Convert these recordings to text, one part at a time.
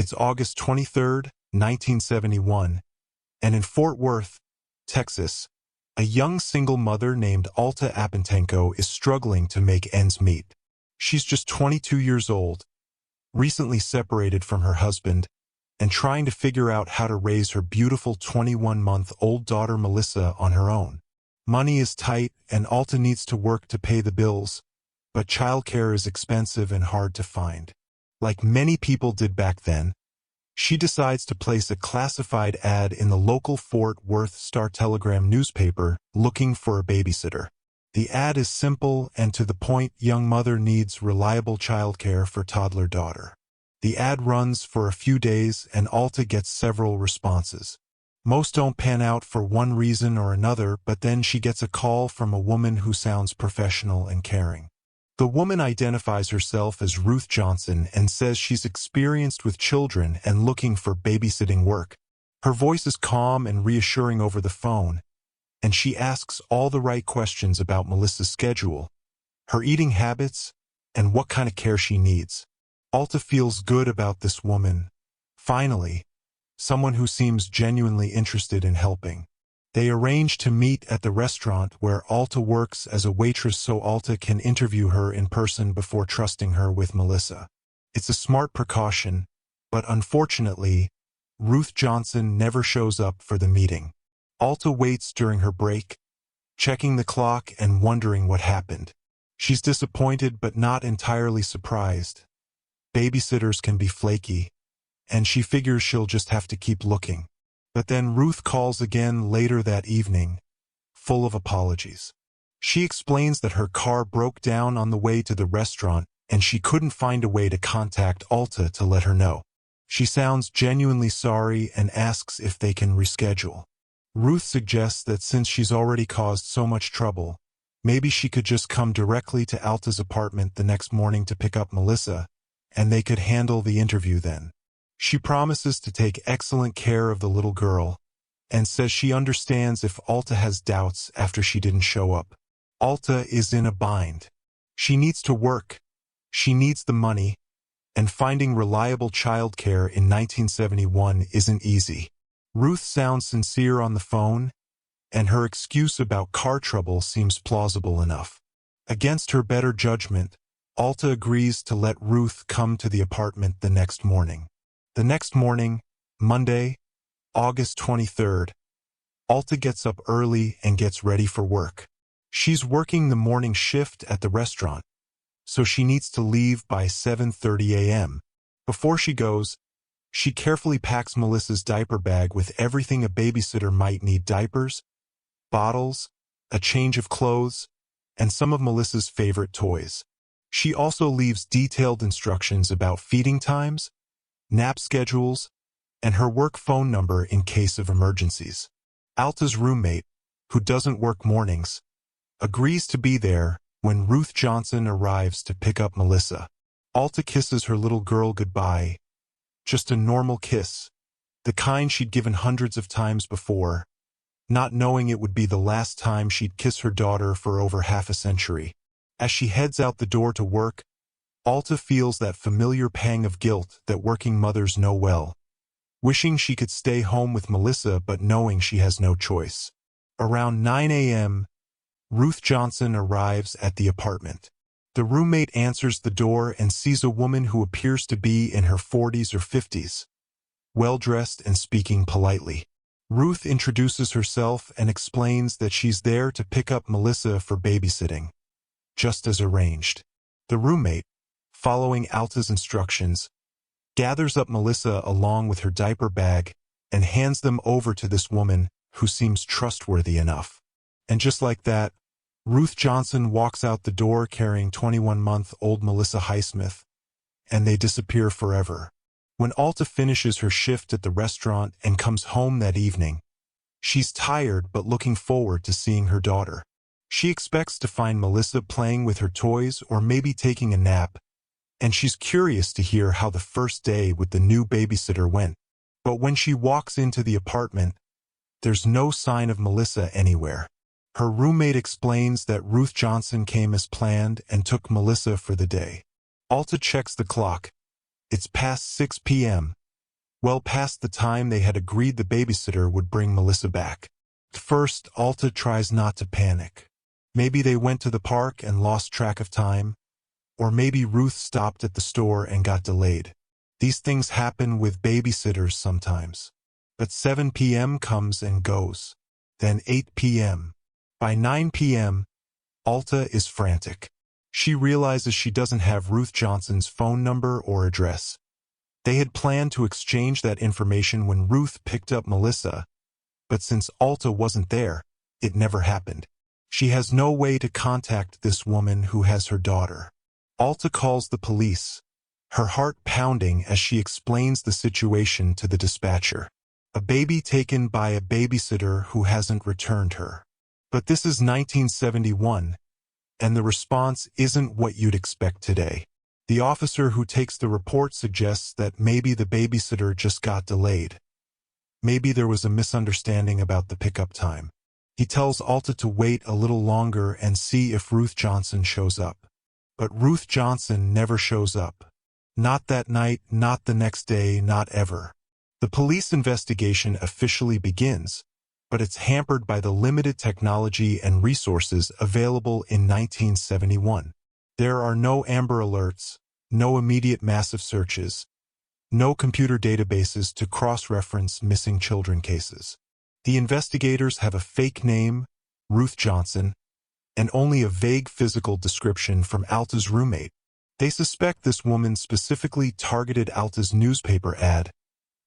It's August 23rd, 1971, and in Fort Worth, Texas, a young single mother named Alta Apentenko is struggling to make ends meet. She's just 22 years old, recently separated from her husband, and trying to figure out how to raise her beautiful 21-month-old daughter Melissa on her own. Money is tight, and Alta needs to work to pay the bills, but childcare is expensive and hard to find. Like many people did back then, she decides to place a classified ad in the local Fort Worth Star-Telegram newspaper looking for a babysitter. The ad is simple and to the point: young mother needs reliable childcare for toddler daughter. The ad runs for a few days and Alta gets several responses. Most don't pan out for one reason or another, but then she gets a call from a woman who sounds professional and caring. The woman identifies herself as Ruth Johnson and says she's experienced with children and looking for babysitting work. Her voice is calm and reassuring over the phone, and she asks all the right questions about Melissa's schedule, her eating habits, and what kind of care she needs. Alta feels good about this woman. Finally, someone who seems genuinely interested in helping. They arrange to meet at the restaurant where Alta works as a waitress so Alta can interview her in person before trusting her with Melissa. It's a smart precaution, but unfortunately, Ruth Johnson never shows up for the meeting. Alta waits during her break, checking the clock and wondering what happened. She's disappointed but not entirely surprised. Babysitters can be flaky, and she figures she'll just have to keep looking. But then Ruth calls again later that evening, full of apologies. She explains that her car broke down on the way to the restaurant and she couldn't find a way to contact Alta to let her know. She sounds genuinely sorry and asks if they can reschedule. Ruth suggests that since she's already caused so much trouble, maybe she could just come directly to Alta's apartment the next morning to pick up Melissa, and they could handle the interview then. She promises to take excellent care of the little girl, and says she understands if Alta has doubts after she didn't show up. Alta is in a bind. She needs to work, she needs the money, and finding reliable childcare in 1971 isn't easy. Ruth sounds sincere on the phone, and her excuse about car trouble seems plausible enough. Against her better judgment, Alta agrees to let Ruth come to the apartment the next morning. The next morning, Monday, August 23rd, Alta gets up early and gets ready for work. She's working the morning shift at the restaurant, so she needs to leave by 7:30 a.m. Before she goes, she carefully packs Melissa's diaper bag with everything a babysitter might need: diapers, bottles, a change of clothes, and some of Melissa's favorite toys. She also leaves detailed instructions about feeding times, nap schedules, and her work phone number in case of emergencies. Alta's roommate, who doesn't work mornings, agrees to be there when Ruth Johnson arrives to pick up Melissa. Alta kisses her little girl goodbye, just a normal kiss, the kind she'd given hundreds of times before, not knowing it would be the last time she'd kiss her daughter for over half a century. As she heads out the door to work, Alta feels that familiar pang of guilt that working mothers know well, wishing she could stay home with Melissa but knowing she has no choice. Around 9 a.m., Ruth Johnson arrives at the apartment. The roommate answers the door and sees a woman who appears to be in her 40s or 50s, well-dressed and speaking politely. Ruth introduces herself and explains that she's there to pick up Melissa for babysitting, just as arranged. The roommate, following Alta's instructions, gathers up Melissa along with her diaper bag and hands them over to this woman who seems trustworthy enough. And just like that, Ruth Johnson walks out the door carrying 21-month-old Melissa Highsmith, and they disappear forever. When Alta finishes her shift at the restaurant and comes home that evening, she's tired but looking forward to seeing her daughter. She expects to find Melissa playing with her toys or maybe taking a nap, and she's curious to hear how the first day with the new babysitter went. But when she walks into the apartment, there's no sign of Melissa anywhere. Her roommate explains that Ruth Johnson came as planned and took Melissa for the day. Alta checks the clock. It's past 6 p.m., well past the time they had agreed the babysitter would bring Melissa back. At first, Alta tries not to panic. Maybe they went to the park and lost track of time, or maybe Ruth stopped at the store and got delayed. These things happen with babysitters sometimes. But 7 p.m. comes and goes. Then 8 p.m. By 9 p.m., Alta is frantic. She realizes she doesn't have Ruth Johnson's phone number or address. They had planned to exchange that information when Ruth picked up Melissa, but since Alta wasn't there, it never happened. She has no way to contact this woman who has her daughter. Alta calls the police, her heart pounding as she explains the situation to the dispatcher. A baby taken by a babysitter who hasn't returned her. But this is 1971, and the response isn't what you'd expect today. The officer who takes the report suggests that maybe the babysitter just got delayed. Maybe there was a misunderstanding about the pickup time. He tells Alta to wait a little longer and see if Ruth Johnson shows up. But Ruth Johnson never shows up. Not that night, not the next day, not ever. The police investigation officially begins, but it's hampered by the limited technology and resources available in 1971. There are no Amber Alerts, no immediate massive searches, no computer databases to cross-reference missing children cases. The investigators have a fake name, Ruth Johnson, and only a vague physical description from Alta's roommate. They suspect this woman specifically targeted Alta's newspaper ad,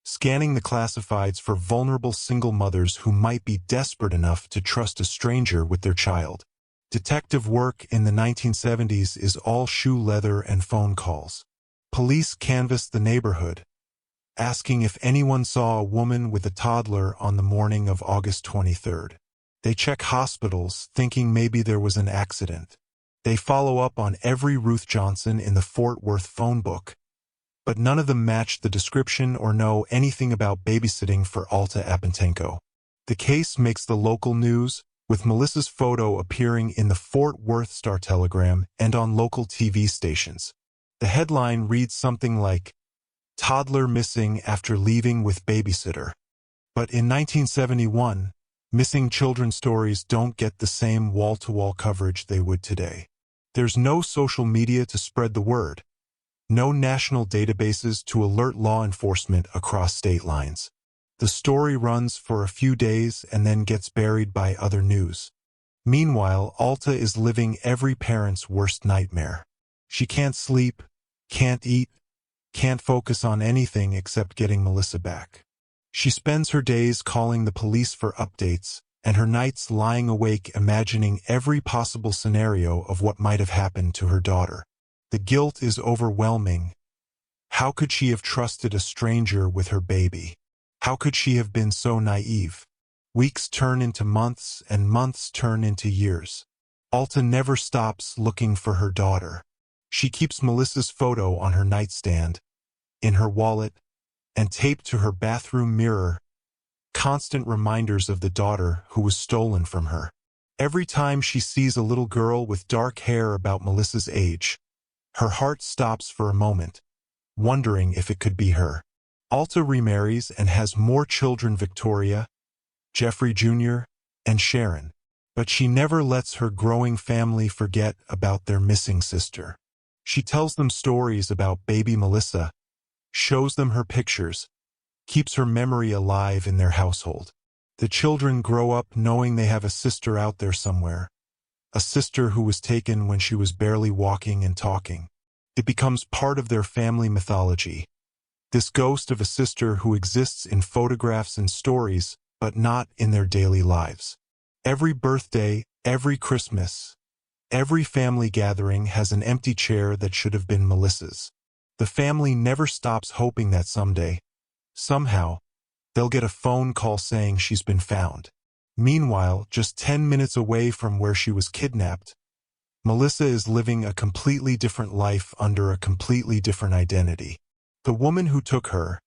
scanning the classifieds for vulnerable single mothers who might be desperate enough to trust a stranger with their child. Detective work in the 1970s is all shoe leather and phone calls. Police canvass the neighborhood, asking if anyone saw a woman with a toddler on the morning of August 23rd. They check hospitals, thinking maybe there was an accident. They follow up on every Ruth Johnson in the Fort Worth phone book, but none of them match the description or know anything about babysitting for Alta Apentenko. The case makes the local news, with Melissa's photo appearing in the Fort Worth Star-Telegram and on local TV stations. The headline reads something like, "Toddler missing after leaving with babysitter." But in 1971, missing children stories don't get the same wall-to-wall coverage they would today. There's no social media to spread the word, no national databases to alert law enforcement across state lines. The story runs for a few days and then gets buried by other news. Meanwhile, Alta is living every parent's worst nightmare. She can't sleep, can't eat, can't focus on anything except getting Melissa back. She spends her days calling the police for updates, and her nights lying awake imagining every possible scenario of what might have happened to her daughter. The guilt is overwhelming. How could she have trusted a stranger with her baby? How could she have been so naive? Weeks turn into months, and months turn into years. Alta never stops looking for her daughter. She keeps Melissa's photo on her nightstand, in her wallet, and taped to her bathroom mirror, constant reminders of the daughter who was stolen from her. Every time she sees a little girl with dark hair about Melissa's age, her heart stops for a moment, wondering if it could be her. Alta remarries and has more children: Victoria, Jeffrey Jr., and Sharon. But she never lets her growing family forget about their missing sister. She tells them stories about baby Melissa, shows them her pictures, keeps her memory alive in their household. The children grow up knowing they have a sister out there somewhere, a sister who was taken when she was barely walking and talking. It becomes part of their family mythology, this ghost of a sister who exists in photographs and stories, but not in their daily lives. Every birthday, every Christmas, every family gathering has an empty chair that should have been Melissa's. The family never stops hoping that someday, somehow, they'll get a phone call saying she's been found. Meanwhile, just 10 minutes away from where she was kidnapped, Melissa is living a completely different life under a completely different identity. The woman who took her,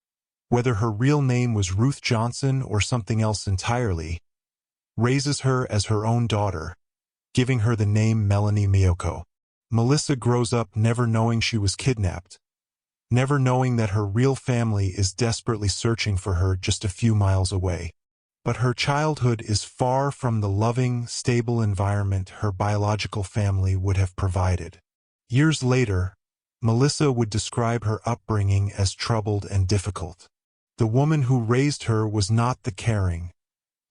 whether her real name was Ruth Johnson or something else entirely, raises her as her own daughter, giving her the name Melanie Miyoko. Melissa grows up never knowing she was kidnapped, never knowing that her real family is desperately searching for her just a few miles away. But her childhood is far from the loving, stable environment her biological family would have provided. Years later, Melissa would describe her upbringing as troubled and difficult. The woman who raised her was not the caring,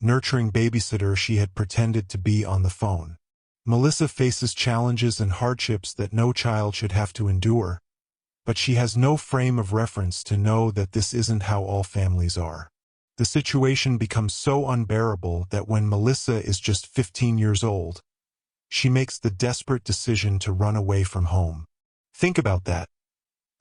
nurturing babysitter she had pretended to be on the phone. Melissa faces challenges and hardships that no child should have to endure, but she has no frame of reference to know that this isn't how all families are. The situation becomes so unbearable that when Melissa is just 15 years old, she makes the desperate decision to run away from home. Think about that.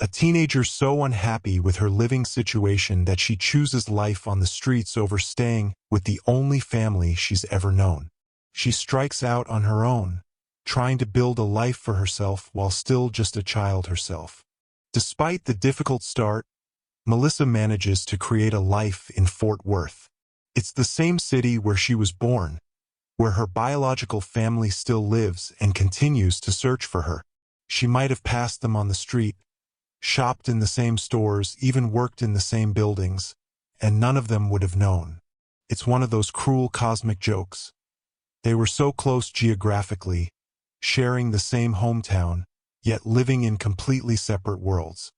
A teenager so unhappy with her living situation that she chooses life on the streets over staying with the only family she's ever known. She strikes out on her own, trying to build a life for herself while still just a child herself. Despite the difficult start, Melissa manages to create a life in Fort Worth. It's the same city where she was born, where her biological family still lives and continues to search for her. She might have passed them on the street, shopped in the same stores, even worked in the same buildings, and none of them would have known. It's one of those cruel cosmic jokes. They were so close geographically, sharing the same hometown, yet living in completely separate worlds.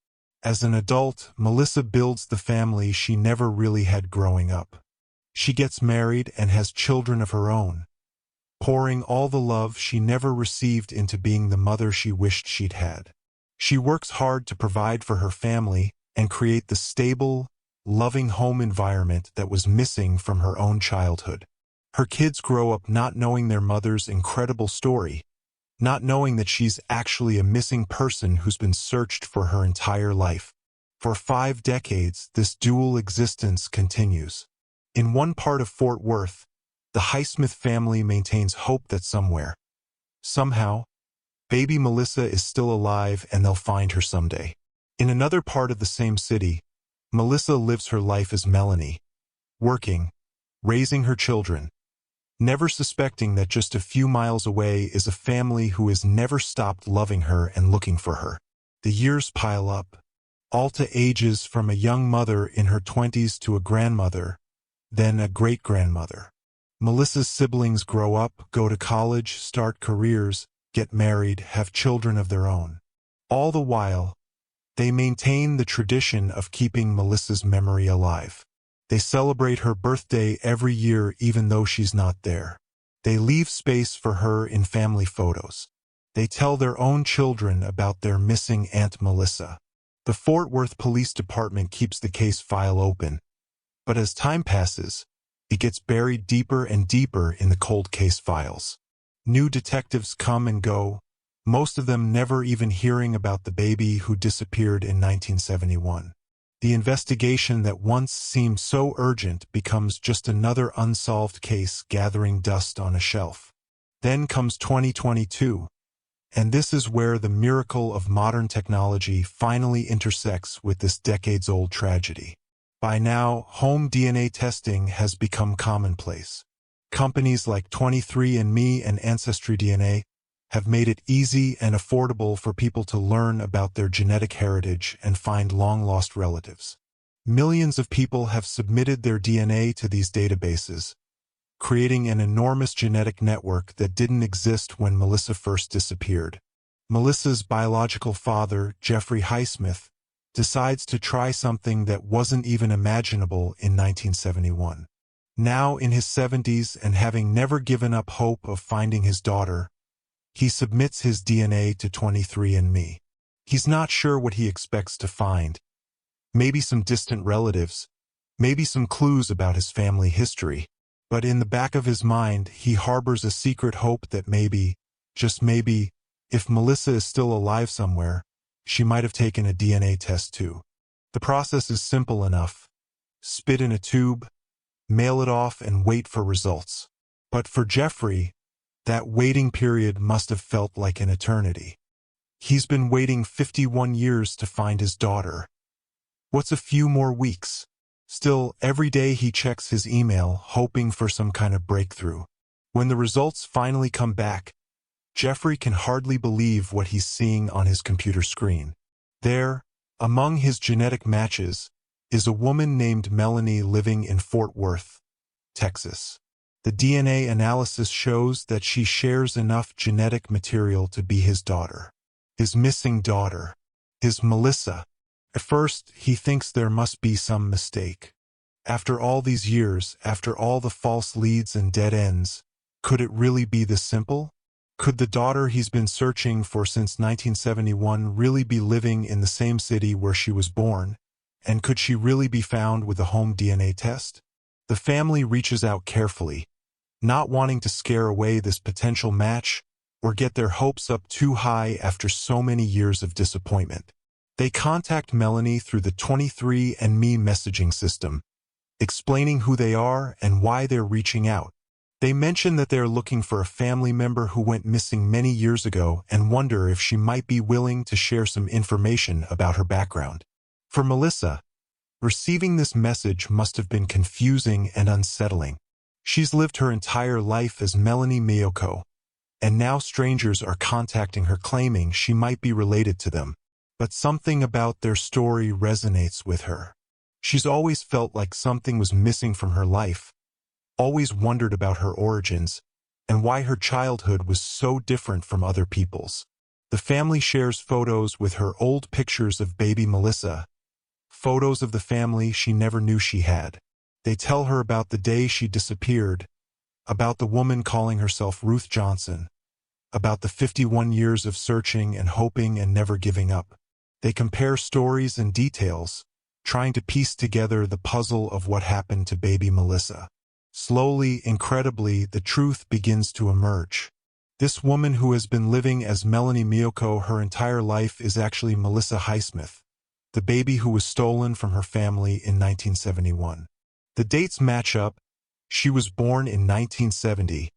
As an adult, Melissa builds the family she never really had growing up. She gets married and has children of her own, pouring all the love she never received into being the mother she wished she'd had. She works hard to provide for her family and create the stable, loving home environment that was missing from her own childhood. Her kids grow up not knowing their mother's incredible story, not knowing that she's actually a missing person who's been searched for her entire life. For 5 decades, this dual existence continues. In one part of Fort Worth, the Highsmith family maintains hope that somehow, baby Melissa is still alive and they'll find her someday. In another part of the same city, Melissa lives her life as Melanie, working, raising her children, never suspecting that just a few miles away is a family who has never stopped loving her and looking for her. The years pile up. Alta ages from a young mother in her 20s to a grandmother, then a great-grandmother. Melissa's siblings grow up, go to college, start careers, get married, have children of their own. All the while, they maintain the tradition of keeping Melissa's memory alive. They celebrate her birthday every year even though she's not there. They leave space for her in family photos. They tell their own children about their missing Aunt Melissa. The Fort Worth Police Department keeps the case file open, but as time passes, it gets buried deeper and deeper in the cold case files. New detectives come and go, most of them never even hearing about the baby who disappeared in 1971. The investigation that once seemed so urgent becomes just another unsolved case gathering dust on a shelf. Then comes 2022, and this is where the miracle of modern technology finally intersects with this decades-old tragedy. By now, home DNA testing has become commonplace. Companies like 23andMe and AncestryDNA have made it easy and affordable for people to learn about their genetic heritage and find long-lost relatives. Millions of people have submitted their DNA to these databases, creating an enormous genetic network that didn't exist when Melissa first disappeared. Melissa's biological father, Jeffrey Highsmith, decides to try something that wasn't even imaginable in 1971. Now in his 70s and having never given up hope of finding his daughter, he submits his DNA to 23andMe. He's not sure what he expects to find. Maybe some distant relatives, maybe some clues about his family history. But in the back of his mind, he harbors a secret hope that maybe, just maybe, if Melissa is still alive somewhere, she might have taken a DNA test too. The process is simple enough. Spit in a tube, mail it off, and wait for results. But for Jeffrey, that waiting period must have felt like an eternity. He's been waiting 51 years to find his daughter. What's a few more weeks? Still, every day he checks his email, hoping for some kind of breakthrough. When the results finally come back, Jeffrey can hardly believe what he's seeing on his computer screen. There, Among his genetic matches is a woman named Melanie living in Fort Worth, Texas. The DNA analysis shows that she shares enough genetic material to be his daughter. His missing daughter is Melissa. At first, he thinks there must be some mistake. After all these years, after all the false leads and dead ends, could it really be this simple? Could the daughter he's been searching for since 1971 really be living in the same city where she was born? And could she really be found with a home DNA test? The family reaches out carefully, not wanting to scare away this potential match or get their hopes up too high after so many years of disappointment. They contact Melanie through the 23andMe messaging system, explaining who they are and why they're reaching out. They mention that they're looking for a family member who went missing many years ago and wonder if she might be willing to share some information about her background. For Melissa, receiving this message must have been confusing and unsettling. She's lived her entire life as Melanie Miyoko, and now strangers are contacting her claiming she might be related to them. But something about their story resonates with her. She's always felt like something was missing from her life, always wondered about her origins, and why her childhood was so different from other people's. The family shares photos with her old pictures of baby Melissa, photos of the family she never knew she had. They tell her about the day she disappeared, about the woman calling herself Ruth Johnson, about the 51 years of searching and hoping and never giving up. They compare stories and details, trying to piece together the puzzle of what happened to baby Melissa. Slowly, incredibly, the truth begins to emerge. This woman who has been living as Melanie Miyoko her entire life is actually Melissa Highsmith, the baby who was stolen from her family in 1971. The dates match up. She was born in 1970,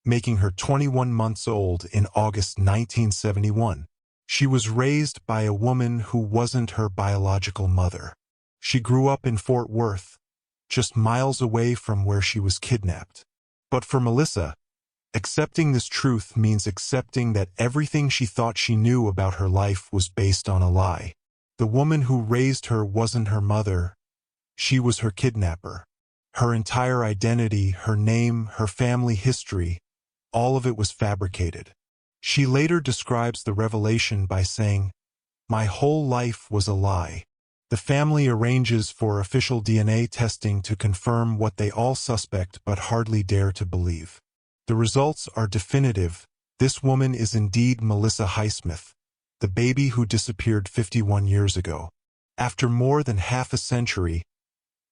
making her 21 months old in August 1971. She was raised by a woman who wasn't her biological mother. She grew up in Fort Worth, just miles away from where she was kidnapped. But for Melissa, accepting this truth means accepting that everything she thought she knew about her life was based on a lie. The woman who raised her wasn't her mother. She was her kidnapper. Her entire identity, her name, her family history, all of it was fabricated. She later describes the revelation by saying, "My whole life was a lie." The family arranges for official DNA testing to confirm what they all suspect but hardly dare to believe. The results are definitive. This woman is indeed Melissa Highsmith, the baby who disappeared 51 years ago. After more than half a century,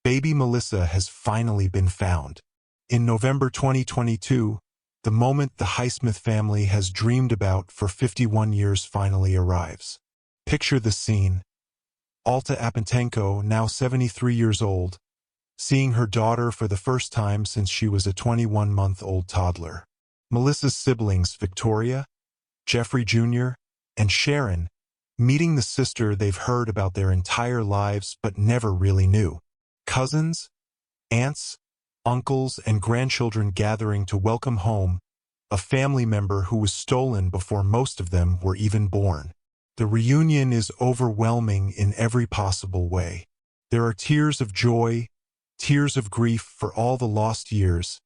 baby Melissa has finally been found. In November 2022, the moment the Highsmith family has dreamed about for 51 years finally arrives. Picture the scene. Alta Apentenko, now 73 years old, seeing her daughter for the first time since she was a 21-month-old toddler. Melissa's siblings, Victoria, Jeffrey Jr., and Sharon, meeting the sister they've heard about their entire lives but never really knew. Cousins, aunts, uncles, and grandchildren gathering to welcome home a family member who was stolen before most of them were even born. The reunion is overwhelming in every possible way. There are tears of joy, tears of grief for all the lost years,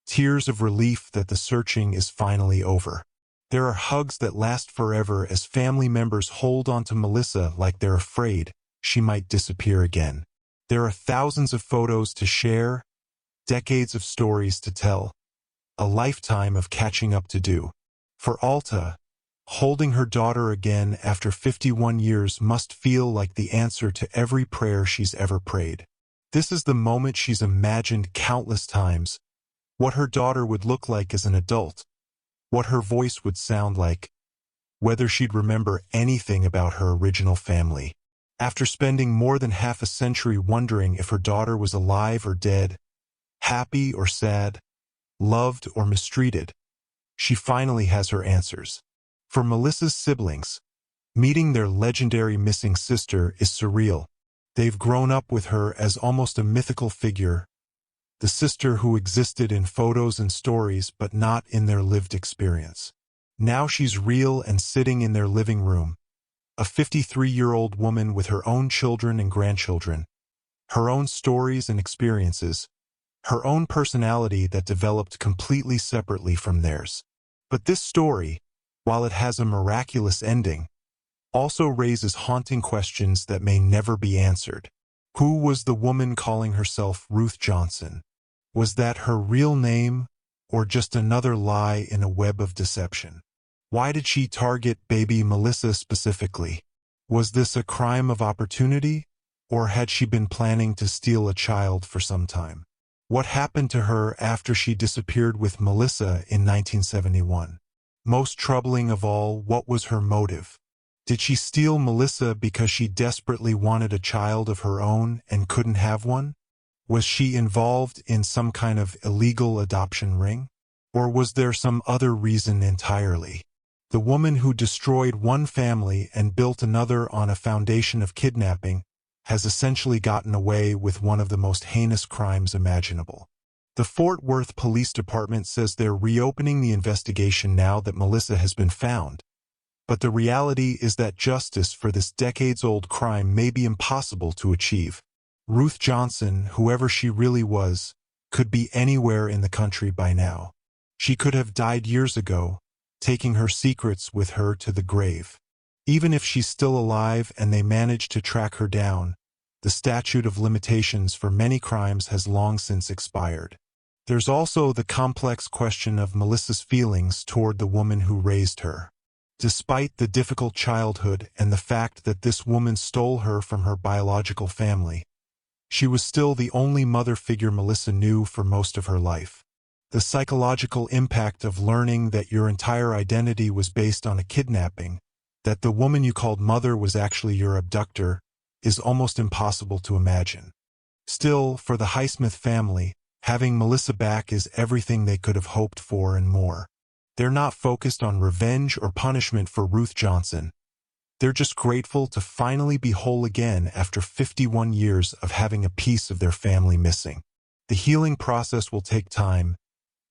tears of relief that the searching is finally over. There are hugs that last forever as family members hold on to Melissa like they're afraid she might disappear again. There are thousands of photos to share, decades of stories to tell, a lifetime of catching up to do. For Alta, holding her daughter again after 51 years must feel like the answer to every prayer she's ever prayed. This is the moment she's imagined countless times, what her daughter would look like as an adult, what her voice would sound like, whether she'd remember anything about her original family. After spending more than half a century wondering if her daughter was alive or dead, happy or sad, loved or mistreated, she finally has her answers. For Melissa's siblings, meeting their legendary missing sister is surreal. They've grown up with her as almost a mythical figure, the sister who existed in photos and stories but not in their lived experience. Now she's real and sitting in their living room, a 53-year-old woman with her own children and grandchildren, her own stories and experiences, her own personality that developed completely separately from theirs. But this story, while it has a miraculous ending, also raises haunting questions that may never be answered. Who was the woman calling herself Ruth Johnson? Was that her real name, or just another lie in a web of deception? Why did she target baby Melissa specifically? Was this a crime of opportunity, or had she been planning to steal a child for some time? What happened to her after she disappeared with Melissa in 1971? Most troubling of all, what was her motive? Did she steal Melissa because she desperately wanted a child of her own and couldn't have one? Was she involved in some kind of illegal adoption ring? Or was there some other reason entirely? The woman who destroyed one family and built another on a foundation of kidnapping has essentially gotten away with one of the most heinous crimes imaginable. The Fort Worth Police Department says they're reopening the investigation now that Melissa has been found. But the reality is that justice for this decades-old crime may be impossible to achieve. Ruth Johnson, whoever she really was, could be anywhere in the country by now. She could have died years ago, taking her secrets with her to the grave. Even if she's still alive and they manage to track her down, the statute of limitations for many crimes has long since expired. There's also the complex question of Melissa's feelings toward the woman who raised her. Despite the difficult childhood and the fact that this woman stole her from her biological family, she was still the only mother figure Melissa knew for most of her life. The psychological impact of learning that your entire identity was based on a kidnapping, that the woman you called mother was actually your abductor, is almost impossible to imagine. Still, for the Highsmith family, having Melissa back is everything they could have hoped for and more. They're not focused on revenge or punishment for Ruth Johnson. They're just grateful to finally be whole again after 51 years of having a piece of their family missing. The healing process will take time,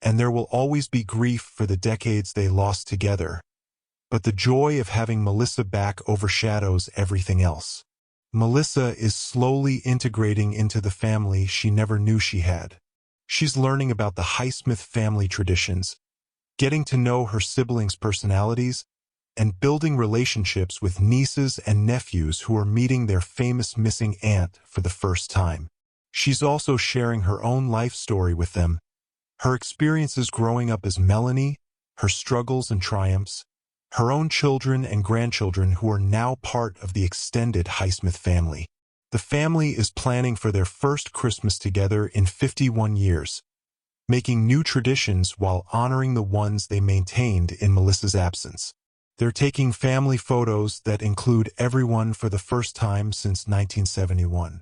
and there will always be grief for the decades they lost together. But the joy of having Melissa back overshadows everything else. Melissa is slowly integrating into the family she never knew she had. She's learning about the Highsmith family traditions, getting to know her siblings' personalities, and building relationships with nieces and nephews who are meeting their famous missing aunt for the first time. She's also sharing her own life story with them, her experiences growing up as Melanie, her struggles and triumphs, her own children and grandchildren who are now part of the extended Highsmith family. The family is planning for their first Christmas together in 51 years, making new traditions while honoring the ones they maintained in Melissa's absence. They're taking family photos that include everyone for the first time since 1971.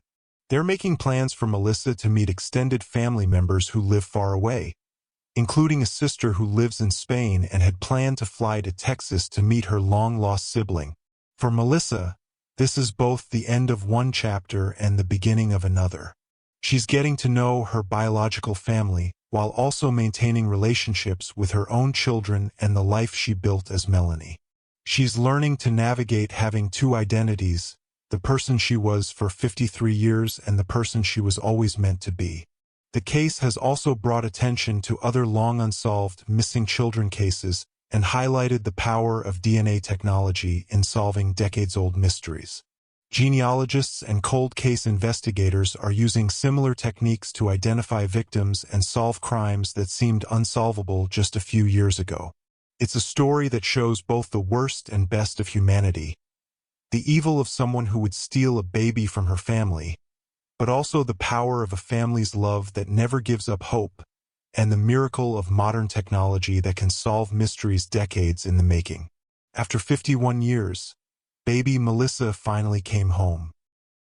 They're making plans for Melissa to meet extended family members who live far away, including a sister who lives in Spain and had planned to fly to Texas to meet her long-lost sibling. For Melissa, this is both the end of one chapter and the beginning of another. She's getting to know her biological family while also maintaining relationships with her own children and the life she built as Melanie. She's learning to navigate having two identities, the person she was for 53 years and the person she was always meant to be. The case has also brought attention to other long-unsolved missing children cases and highlighted the power of DNA technology in solving decades-old mysteries. Genealogists and cold case investigators are using similar techniques to identify victims and solve crimes that seemed unsolvable just a few years ago. It's a story that shows both the worst and best of humanity, the evil of someone who would steal a baby from her family, but also the power of a family's love that never gives up hope, and the miracle of modern technology that can solve mysteries decades in the making. After 51 years, baby Melissa finally came home.